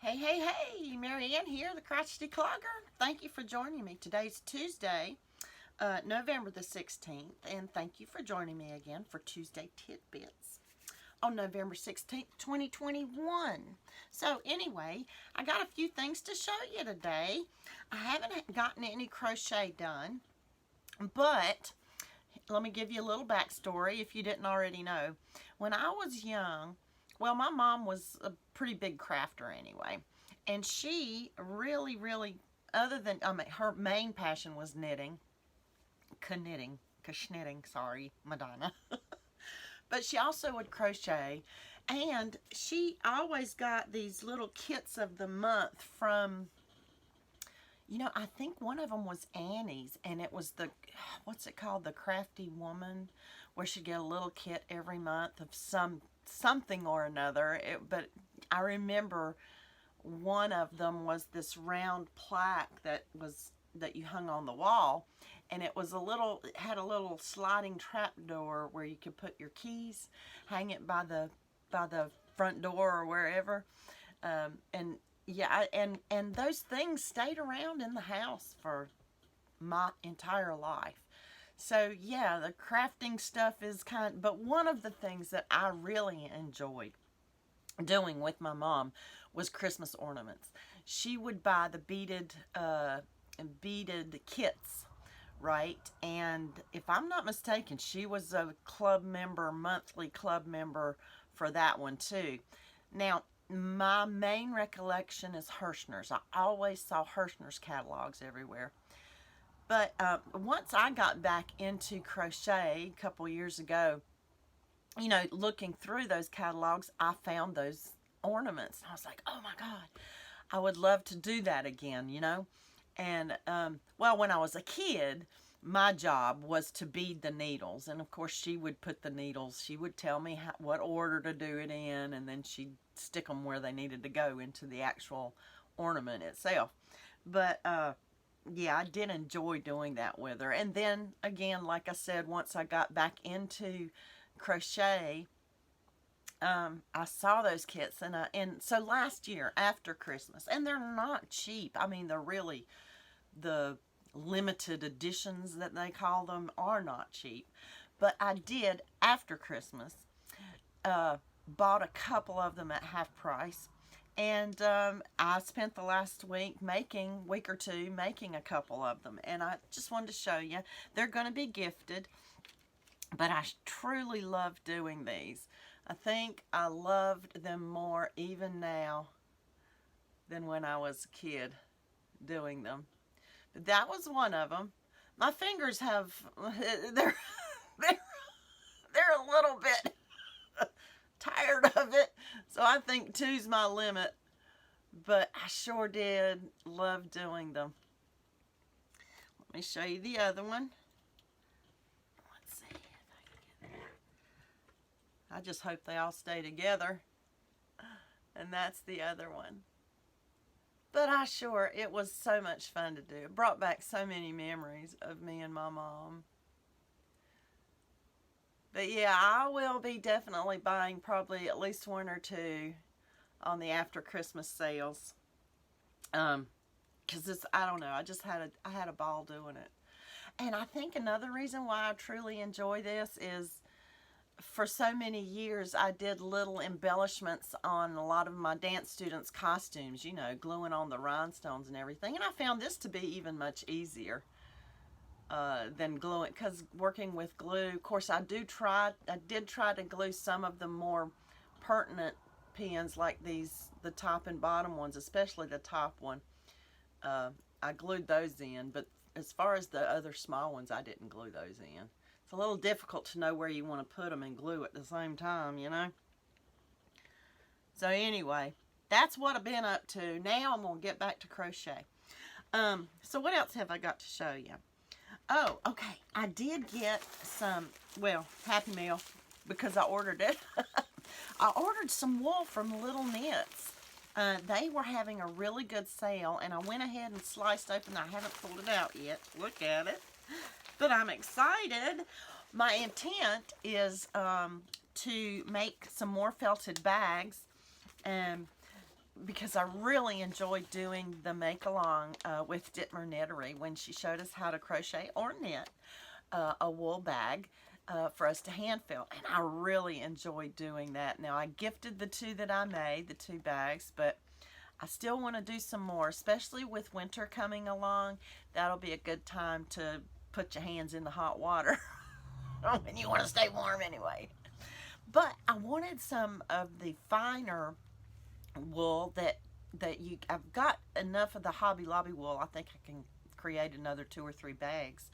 Hey, Marieanne here, the Crochety Clogger. Thank you for joining me. Today's Tuesday, November the 16th, and thank you for joining me again for Tuesday Tidbits on November 16th, 2021. So anyway, I got a few things to show you today. I haven't gotten any crochet done, but let me give you a little backstory if you didn't already know. When I was young, well, my mom was a pretty big crafter anyway, and she really, other than, her main passion was knitting, knitting, sorry, Madonna. But she also would crochet, and she always got these little kits of the month from, I think one of them was Annie's, and it was the, what's it called, the Crafty Woman, where she'd get a little kit every month of something or another. But I remember one of them was this round plaque that you hung on the wall, and it had a little sliding trap door where you could put your keys, hang it by the front door or wherever, and yeah, and those things stayed around in the house for my entire life. So yeah, the crafting stuff is but one of the things that I really enjoyed doing with my mom was Christmas ornaments. She would buy the beaded kits, right? And if I'm not mistaken, she was a monthly club member for that one too. Now, my main recollection is Hirschner's. I always saw Hirschner's catalogs everywhere. But once I got back into crochet a couple years ago, looking through those catalogs, I found those ornaments. I was like, oh my God, I would love to do that again, And, well, when I was a kid, my job was to bead the needles. And of course, she would put the needles, she would tell me what order to do it in, and then she'd stick them where they needed to go into the actual ornament itself. But, yeah, I did enjoy doing that with her. And then again, like I said, once I got back into crochet, I saw those kits, and so last year after Christmas, and they're not cheap. I mean, they're really, the limited editions that they call them are not cheap. But I did after Christmas bought a couple of them at half price. And I spent the last week or two making a couple of them. And I just wanted to show you. They're going to be gifted. But I truly love doing these. I think I loved them more even now than when I was a kid doing them. But that was one of them. My fingers they're a little bit tired of it, so I think two's my limit, but I sure did love doing them. Let me show you the other one. Let's see if I can get there. I just hope they all stay together. And that's the other one. But it was so much fun to do. It brought back so many memories of me and my mom. But yeah, I will be definitely buying probably at least one or two on the after Christmas sales. Because I don't know, I had a ball doing it. And I think another reason why I truly enjoy this is for so many years I did little embellishments on a lot of my dance students' costumes, gluing on the rhinestones and everything. And I found this to be even much easier than gluing, because working with glue, of course, I did try to glue some of the more pertinent pins, like the top and bottom ones, especially the top one. I glued those in, but as far as the other small ones, I didn't glue those in. It's a little difficult to know where you want to put them and glue at the same time, So anyway, that's what I've been up to. Now I'm going to get back to crochet. So what else have I got to show you? Oh, okay. I did get some, Happy Meal, because I ordered it. I ordered some wool from Little Knits. They were having a really good sale, and I went ahead and sliced open. I haven't pulled it out yet. Look at it. But I'm excited. My intent is to make some more felted bags. because I really enjoyed doing the make-along with Dittmer Knittery when she showed us how to crochet or knit a wool bag for us to hand felt, and I really enjoyed doing that. Now, I gifted the 2 that I made, the 2 bags, but I still want to do some more, especially with winter coming along. That'll be a good time to put your hands in the hot water when you want to stay warm anyway. But I wanted some of the finer wool I've got enough of the Hobby Lobby wool. I think I can create another 2 or 3 bags.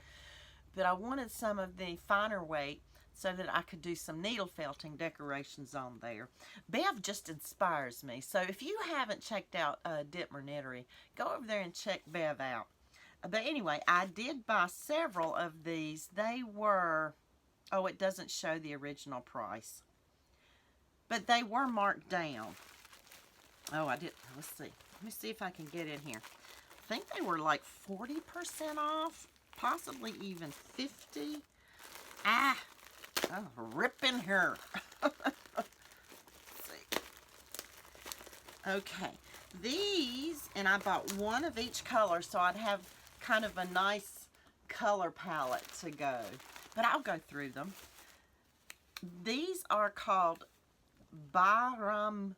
But I wanted some of the finer weight so that I could do some needle felting decorations on there. Bev just inspires me. So if you haven't checked out Dittmer Knittery, go over there and check Bev out. But anyway, I did buy several of these. They were, oh, it doesn't show the original price, but they were marked down. Oh, I did. Let's see. Let me see if I can get in here. I think they were like 40% off, possibly even 50. Oh, ripping her. Let's see. Okay. These, and I bought one of each color, so I'd have kind of a nice color palette to go. But I'll go through them. These are called Baram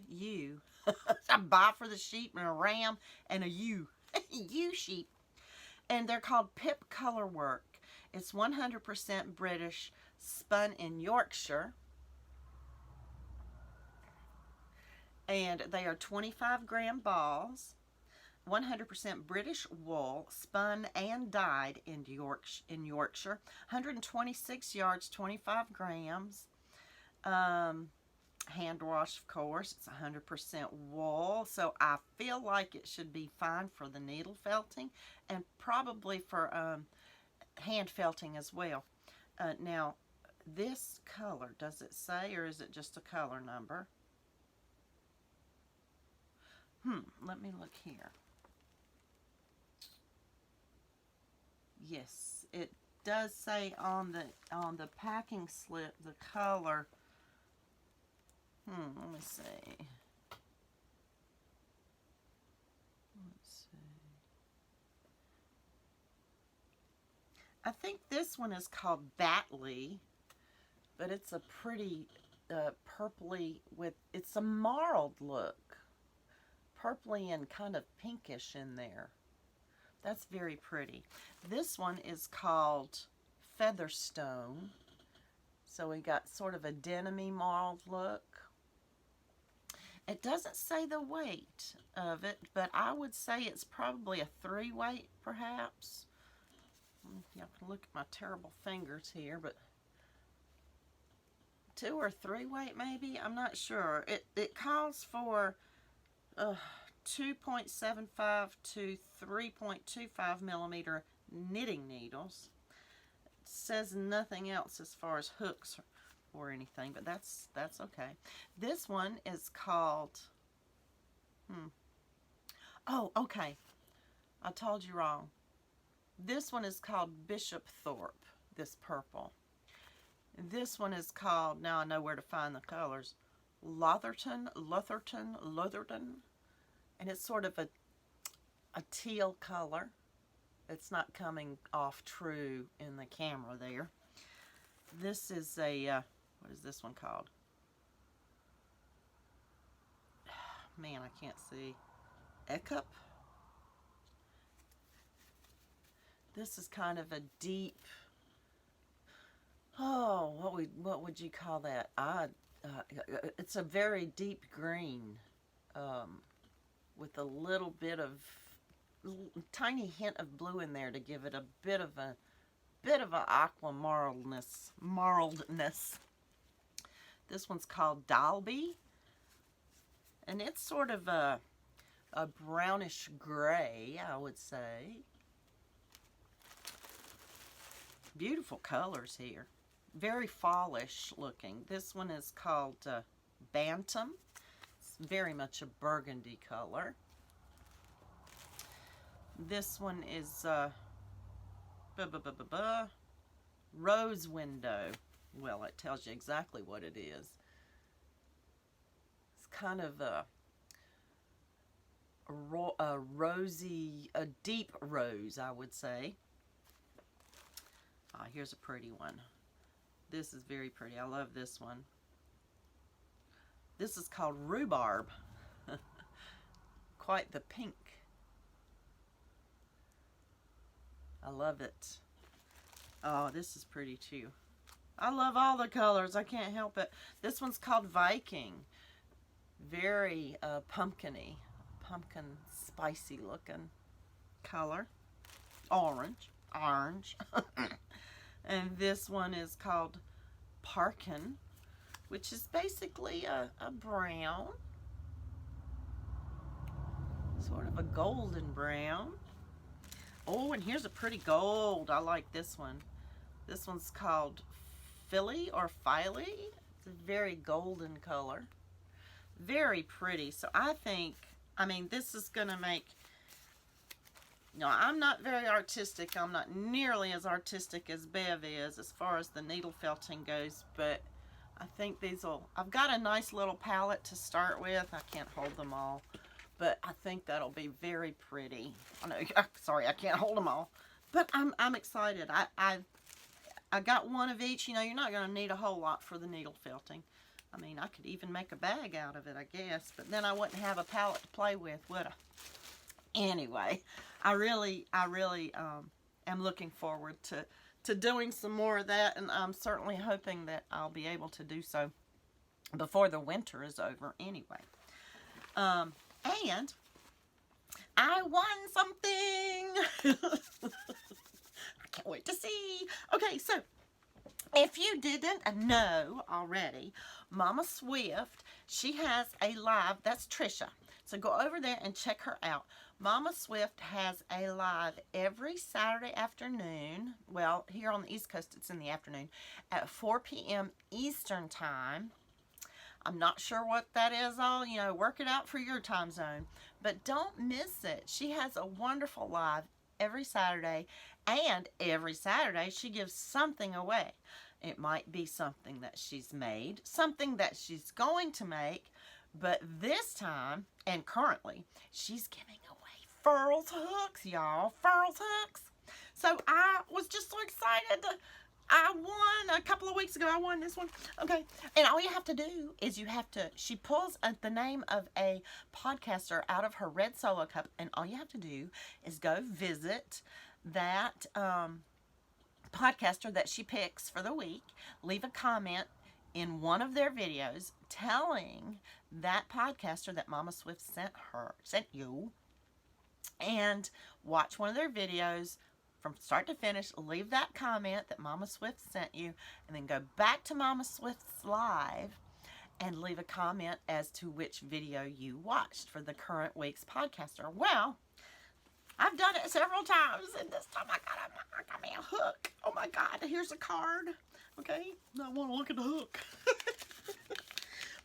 U. A ba for the sheep and a ram and a U. U sheep. And they're called Pip Color Work. It's 100% British, spun in Yorkshire. And they are 25-gram balls. 100% British wool, spun and dyed in Yorkshire. 126 yards, 25 grams. Hand wash, of course. It's 100% wool, so I feel like it should be fine for the needle felting and probably for hand felting as well. Now, this color, does it say, or is it just a color number? Let me look here. Yes, it does say on the packing slip the color. Let me see. I think this one is called Batley, but it's a pretty purpley it's a marled look. Purpley and kind of pinkish in there. That's very pretty. This one is called Featherstone. So we got sort of a denim-y marled look. It doesn't say the weight of it, but I would say it's probably a 3 weight, perhaps. Y'all can look at my terrible fingers here, but 2 or 3 weight maybe. I'm not sure. It calls for 2.75 to 3.25 millimeter knitting needles. It says nothing else as far as hooks or anything, but that's okay. This one is called oh, okay, I told you wrong. This one is called Bishop Thorpe, this purple. This one is called, now I know where to find the colors, Lotherton, and it's sort of a teal color. It's not coming off true in the camera there. This is a, what is this one called? Man, I can't see. Ecup? This is kind of a deep, oh, what would you call that? It's a very deep green, with a little bit of, tiny hint of blue in there to give it a bit of a aqua marledness. This one's called Dalby, and it's sort of a brownish gray, I would say. Beautiful colors here. Very fallish looking. This one is called Bantam. It's very much a burgundy color. This one is Rose Window. Well, it tells you exactly what it is. It's kind of a rosy, a deep rose, I would say. Here's a pretty one. This is very pretty. I love this one. This is called rhubarb. Quite the pink. I love it. Oh, this is pretty too. I love all the colors. I can't help it. This one's called Viking. Very pumpkin-y. Pumpkin, spicy looking color. Orange. And this one is called Parkin, which is basically a brown. Sort of a golden brown. Oh, and here's a pretty gold. I like this one. This one's called Philly or Filey. It's a very golden color. Very pretty. So I think, this is going to make, I'm not very artistic. I'm not nearly as artistic as Bev is as far as the needle felting goes, but I think I've got a nice little palette to start with. I can't hold them all, but I think that'll be very pretty. Sorry, I can't hold them all, but I'm excited. I got one of each. You're not going to need a whole lot for the needle felting. I could even make a bag out of it, I guess, but then I wouldn't have a palette to play with, would I? Anyway, I really am looking forward to doing some more of that, and I'm certainly hoping that I'll be able to do so before the winter is over anyway. And I won something! I can't wait to see. Okay, so if you didn't know already, Mama Swift, she has a live, that's Trisha. So go over there and check her out. Mama Swift has a live every Saturday afternoon. Well, here on the East Coast, it's in the afternoon at 4 p.m. Eastern Time. I'm not sure what that is all, work it out for your time zone. But don't miss it. She has a wonderful live every Saturday, and every Saturday she gives something away. It might be something that she's made, something that she's going to make, but this time, and currently, she's giving away Furls hooks, y'all. Furls hooks. So I was just so excited. I won a couple of weeks ago. I won this one. Okay. And all you have to do is she pulls the name of a podcaster out of her red solo cup, and all you have to do is go visit that podcaster that she picks for the week, leave a comment in one of their videos telling that podcaster that Mama Swift sent you, and watch one of their videos from start to finish, leave that comment that Mama Swift sent you, and then go back to Mama Swift's live and leave a comment as to which video you watched for the current week's podcaster. Well, I've done it several times, and this time I got me a hook. Oh my God, here's a card. Okay, I want to look at the hook.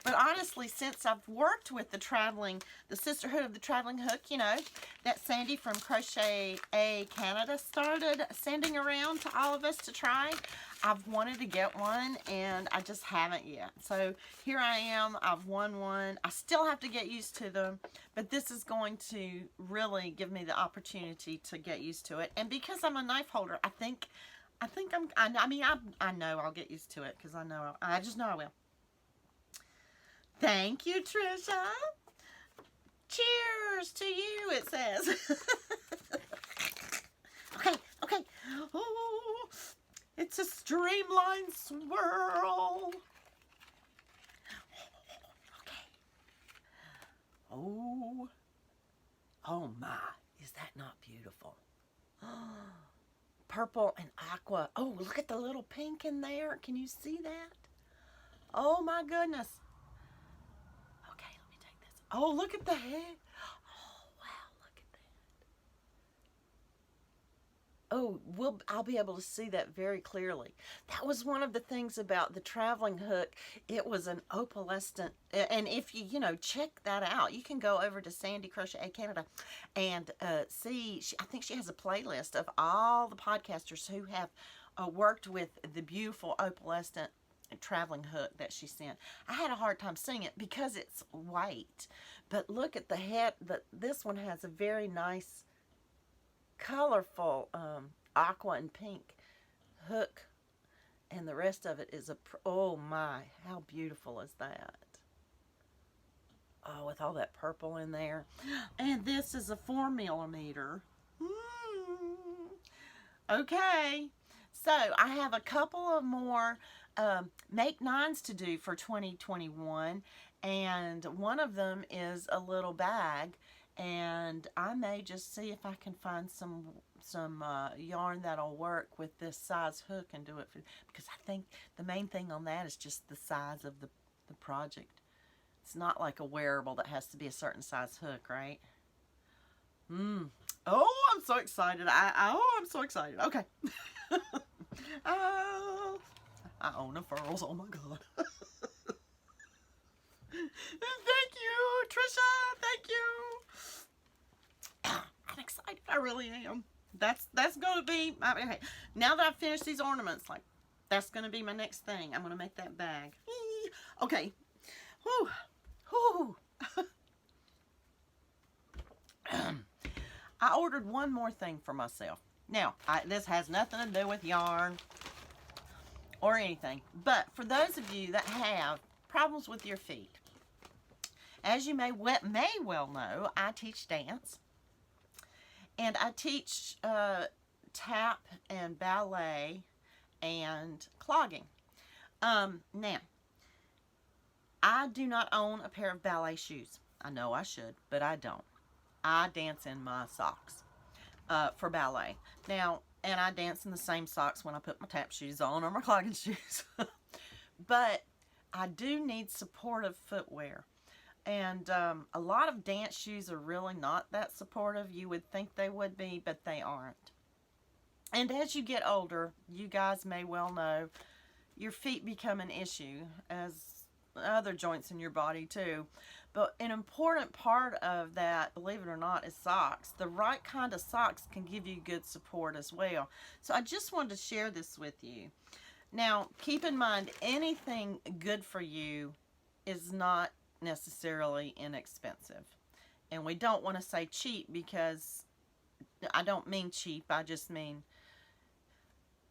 But honestly, since I've worked with the Sisterhood of the Traveling Hook, that Sandy from Crochety Canada started sending around to all of us to try, I've wanted to get one, and I just haven't yet. So here I am. I've won one. I still have to get used to them, but this is going to really give me the opportunity to get used to it. And because I'm a knife holder, I know I'll get used to it, because I just know I will. Thank you, Trisha. Cheers to you, it says. Okay. Oh, it's a streamlined swirl. Okay. Oh my, is that not beautiful? Purple and aqua. Oh, look at the little pink in there. Can you see that? Oh my goodness. Oh, look at the head. Oh, wow, look at that. Oh, I'll be able to see that very clearly. That was one of the things about the traveling hook. It was an opalescent, and if you check that out, you can go over to Sandy Crochet Canada and see, I think she has a playlist of all the podcasters who have worked with the beautiful opalescent traveling hook that she sent. I had a hard time seeing it because it's white. But look at the head. This one has a very nice, colorful aqua and pink hook. And the rest of it is oh my, how beautiful is that? Oh, with all that purple in there. And this is a 4mm. Okay. So I have a couple of more make nines to do for 2021. And one of them is a little bag. And I may just see if I can find some yarn that'll work with this size hook and do it because I think the main thing on that is just the size of the project. It's not like a wearable that has to be a certain size hook, right? Oh, I'm so excited. I'm so excited. Okay. Oh, I own a furls. Oh my God. Thank you, Trisha. Thank you. I'm excited. I really am. That's going to be, okay, now that I've finished these ornaments, like, that's going to be my next thing. I'm going to make that bag. Okay. Whew. Whew. I ordered one more thing for myself. Now, this has nothing to do with yarn or anything, but for those of you that have problems with your feet, as you may well know, I teach dance. And I teach tap and ballet and clogging. Now, I do not own a pair of ballet shoes. I know I should, but I don't. I dance in my socks for ballet. Now, and I dance in the same socks when I put my tap shoes on or my clogging shoes. But I do need supportive footwear. And a lot of dance shoes are really not that supportive. You would think they would be, but they aren't. And as you get older, you guys may well know, your feet become an issue, as other joints in your body too. But an important part of that, believe it or not, is socks. The right kind of socks can give you good support as well. So I just wanted to share this with you. Now, keep in mind, anything good for you is not necessarily inexpensive. And we don't want to say cheap, because I don't mean cheap, I just mean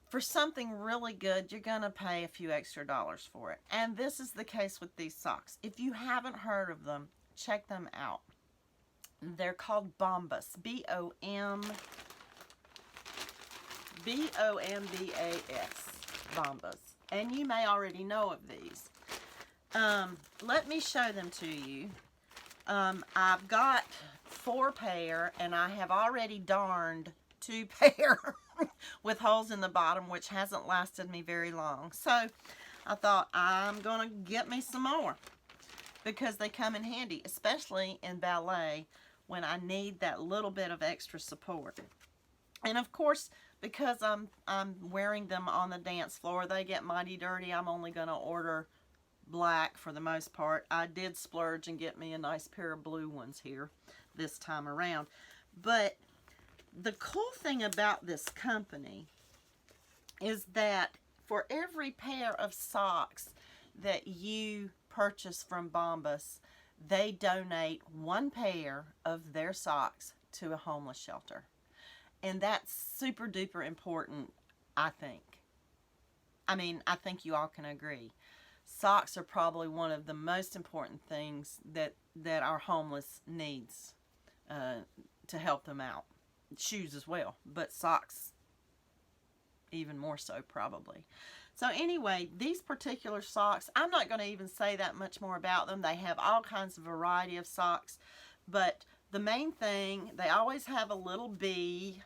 for something really good, you're going to pay a few extra dollars for it. And this is the case with these socks. If you haven't heard of them, check them out. They're called Bombas. B-O-M-B-A-S. Bombas. And you may already know of these. Let me show them to you. I've got 4 pair, and I have already darned 2 pair with holes in the bottom, which hasn't lasted me very long. So I thought, I'm going to get me some more, because they come in handy, especially in ballet when I need that little bit of extra support. And of course, because I'm wearing them on the dance floor, they get mighty dirty. I'm only going to order black for the most part. I did splurge and get me a nice pair of blue ones here this time around. But the cool thing about this company is that for every pair of socks that you purchase from Bombas, they donate 1 pair of their socks to a homeless shelter. And that's super duper important, I think. I mean, I think you all can agree. Socks are probably one of the most important things that our homeless needs to help them out. Shoes as well, but socks even more so probably. So anyway, these particular socks, I'm not going to even say that much more about them. They have all kinds of variety of socks, but the main thing, they always have a little bee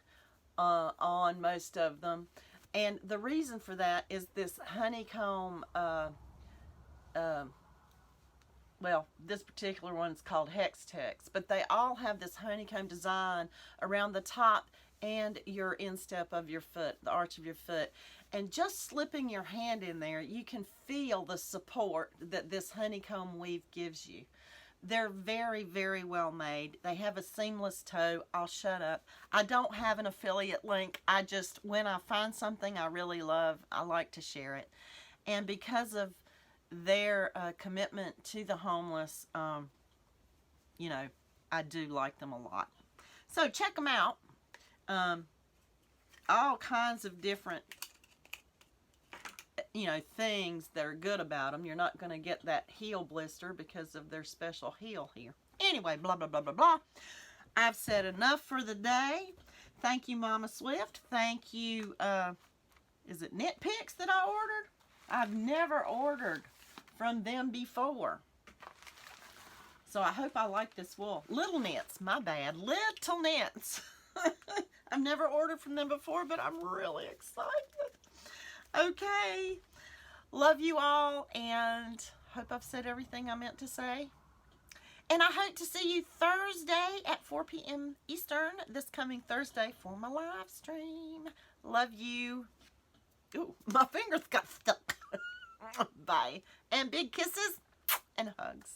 on most of them. And the reason for that is this honeycomb, well, this particular one is called Hex Tex, but they all have this honeycomb design around the top and your instep of your foot, the arch of your foot. And just slipping your hand in there, you can feel the support that this honeycomb weave gives you. They're very, very well made. They have a seamless toe. I'll shut up. I don't have an affiliate link. I just, when I find something I really love, I like to share it. And because of their commitment to the homeless, you know, I do like them a lot. So check them out. All kinds of different, you know, things that are good about them. You're not going to get that heel blister because of their special heel here. Anyway, blah, blah, blah, blah, blah. I've said enough for the day. Thank you, Mama Swift. Thank you, is it Nitpicks that I ordered? I've never ordered from them before. So I hope I like this wool. Little Knits, my bad. Little Knits. I've never ordered from them before, but I'm really excited. Okay. Love you all, and hope I've said everything I meant to say. And I hope to see you Thursday at 4 p.m. Eastern, this coming Thursday, for my live stream. Love you. Ooh, my fingers got stuck. Bye. And big kisses and hugs.